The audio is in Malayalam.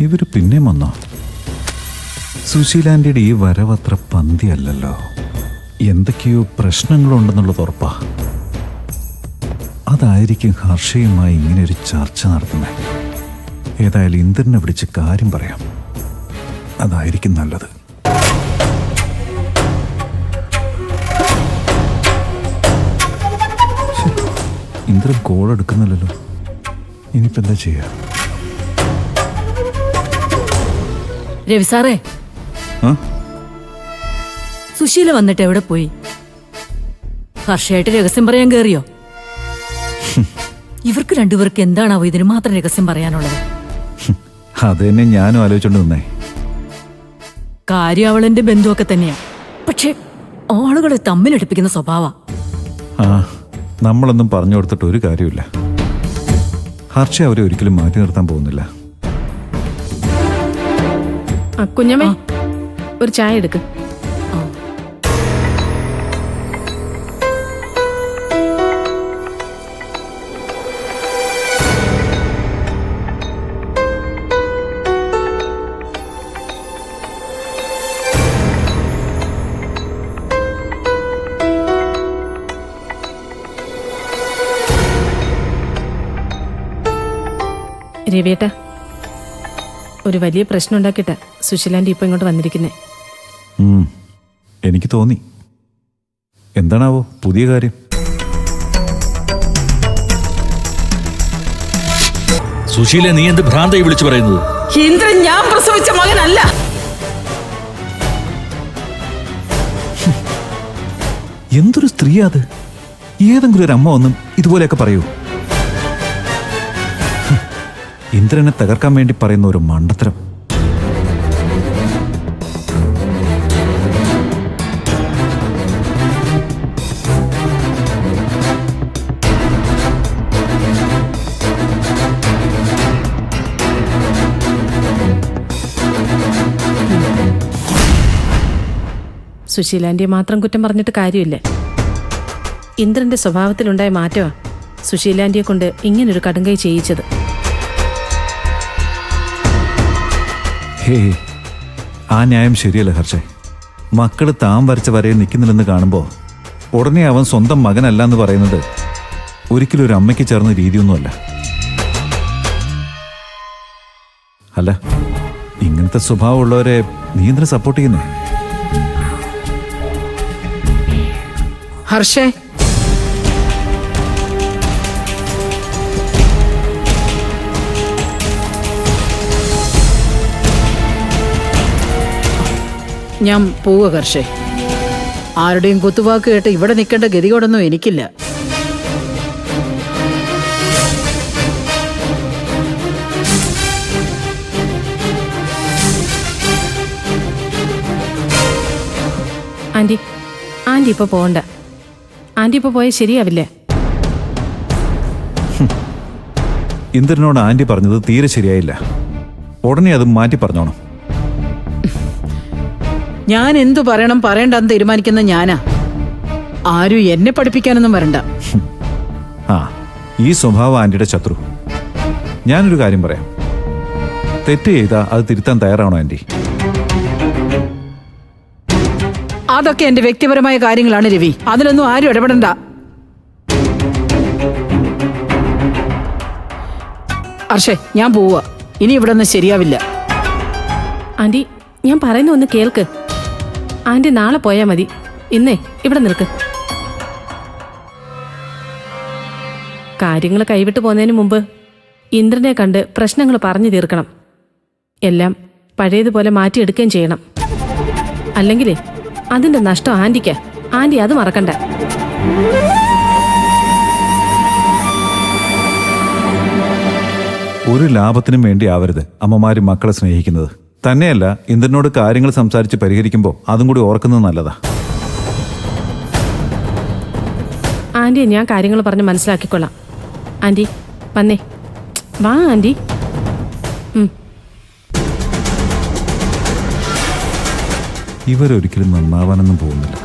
ഇവർ പിന്നെ വന്നോ? സുശീലാൻ്റിയുടെ ഈ വരവത്ര പന്തിയല്ലല്ലോ. എന്തൊക്കെയോ പ്രശ്നങ്ങളുണ്ടെന്നുള്ളത് ഉറപ്പാ. അതായിരിക്കും ഹർഷയുമായി ഇങ്ങനെയൊരു ചർച്ച നടത്തുന്നത്. ഏതായാലും ഇന്ദ്രനെ വിളിച്ച് കാര്യം പറയാം. അതായിരിക്കും നല്ലത്. ഇന്ദ്രൻ കോൾ എടുക്കുന്നില്ലല്ലോ. ഇനിയിപ്പോൾ എന്താ ചെയ്യാ? രവി സാറേ, സുശീല വന്നിട്ട് എവിടെ പോയി? ഹർഷയായിട്ട് രഹസ്യം പറയാൻ കേറിയോ? ഇവർക്ക് രണ്ടുപേർക്ക് എന്താണാവോ ഇതിന് മാത്രം രഹസ്യം പറയാനുള്ളത്? അത് തന്നെ ഞാനും ആലോചിച്ചോണ്ട് നിന്നേ. കാര്യം അവളെന്റെ ബന്ധുവൊക്കെ തന്നെയാ. പക്ഷെ ആളുകളെ തമ്മിലടുപ്പിക്കുന്ന സ്വഭാവ. നമ്മളൊന്നും പറഞ്ഞു കൊടുത്തിട്ട് ഒരു കാര്യമില്ല. ഹർഷ അവരെ ഒരിക്കലും മാറ്റി നിർത്താൻ പോകുന്നില്ല. കുഞ്ഞമ്മേ, ഒരു ചായ എടുക്ക്. രവിയേട്ടാ, ഒരു വലിയ പ്രശ്നം ഉണ്ടാക്കിയിട്ടാ സുശീലാൻ്റി ഇപ്പൊ ഇങ്ങോട്ട് വന്നിരിക്കുന്നേ. എനിക്ക് തോന്നി. എന്താണാവോ പുതിയ കാര്യം? സുശീല, നീ എന്ത് ഭ്രാന്തായി വിളിച്ചു പറയുന്നത്? ഇന്ദ്രൻ ഞാൻ പ്രസവിച്ച മകനല്ല. എന്തൊരു സ്ത്രീ അത്! ഏതെങ്കിലും ഒരു അമ്മ ഒന്നും ഇതുപോലെയൊക്കെ പറയൂ? ഇന്ദ്രനെ തകർക്കാൻ വേണ്ടി പറയുന്ന ഒരു മണ്ടത്തരം. സുശീലാൻ്റിയെ മാത്രം കുറ്റം പറഞ്ഞിട്ട് കാര്യമില്ല. ഇന്ദ്രന്റെ സ്വഭാവത്തിലുണ്ടായ മാറ്റമാ സുശീലാൻ്റിയെ കൊണ്ട് ഇങ്ങനൊരു കടുങ്കൈ ചെയ്യിച്ചത്. ആ ന്യായം ശരിയല്ല ഹർഷേ. മക്കള് താൻ വരച്ച വരയിൽ നിൽക്കുന്നില്ലെന്ന് കാണുമ്പോൾ ഉടനെ അവൻ സ്വന്തം മകനല്ല എന്ന് പറയുന്നത് ഒരിക്കലും ഒരു അമ്മയ്ക്ക് ചേർന്ന രീതിയൊന്നുമല്ല. അല്ല, ഇങ്ങനത്തെ സ്വഭാവമുള്ളവരെ നീ എന്തിനാ സപ്പോർട്ട് ചെയ്യുന്നേ? ഹർഷേ, ഞാൻ പോവുക ഹർഷേ. ആരുടെയും കുത്തുവാക്ക് കേട്ട് ഇവിടെ നിൽക്കേണ്ട ഗതികോടൊന്നും എനിക്കില്ല. ആന്റി ആന്റി ഇപ്പൊ പോകണ്ട. ആന്റി ഇപ്പൊ പോയാൽ ശരിയാവില്ലേ? ഇന്ദ്രനോട് ആന്റി പറഞ്ഞത് തീരെ ശരിയായില്ല. ഉടനെ അത് മാറ്റി പറഞ്ഞോണം. ഞാൻ എന്തു പറയണം പറയണ്ടെന്ന് തീരുമാനിക്കുന്ന ഞാനാ. ആരും എന്നെ പഠിപ്പിക്കാനൊന്നും വരണ്ട. ഈ സ്വഭാവം ആന്റിയുടെ ശത്രു. ഞാനൊരു കാര്യം പറയാം. തെറ്റ് ചെയ്താ അത് തിരുത്താൻ തയ്യാറാണോ ആന്റി? അതൊക്കെ എന്റെ വ്യക്തിപരമായ കാര്യങ്ങളാണ് രവി. അതിലൊന്നും ആരും ഇടപെടണ്ട. ഹർഷേ, ഞാൻ പോവുക. ഇനി ഇവിടെ ഒന്നും ശരിയാവില്ല. ആന്റി, ഞാൻ പറയുന്ന ഒന്ന് കേൾക്ക്. ആന്റി നാളെ പോയാ മതി. ഇന്നേ ഇവിടെ നിൽക്ക്. കാര്യങ്ങൾ കൈവിട്ട് പോകുന്നതിന് മുമ്പ് ഇന്ദ്രനെ കണ്ട് പ്രശ്നങ്ങൾ പറഞ്ഞു തീർക്കണം. എല്ലാം പഴയതുപോലെ മാറ്റിയെടുക്കുകയും ചെയ്യണം. അല്ലെങ്കിലേ അതിന്റെ നഷ്ടം ആന്റിക്കാ. ആന്റി അത് മറക്കണ്ട. ഒരു ലാഭത്തിനും വേണ്ടി ആവരുത് അമ്മമാര് മക്കളെ സ്നേഹിക്കുന്നത്. തന്നെയല്ല, ഇന്ദ്രനോട് കാര്യങ്ങൾ സംസാരിച്ച് പരിഹരിക്കുമ്പോൾ അതും കൂടി ഓർക്കുന്നത് നല്ലതാ. ആന്റിയെ ഞാൻ കാര്യങ്ങൾ പറഞ്ഞ് മനസ്സിലാക്കിക്കൊള്ളാം. ആന്റി വന്നേ, വാ ആന്റി. ഇവരൊരിക്കലും നന്നാവാനൊന്നും പോകുന്നില്ല.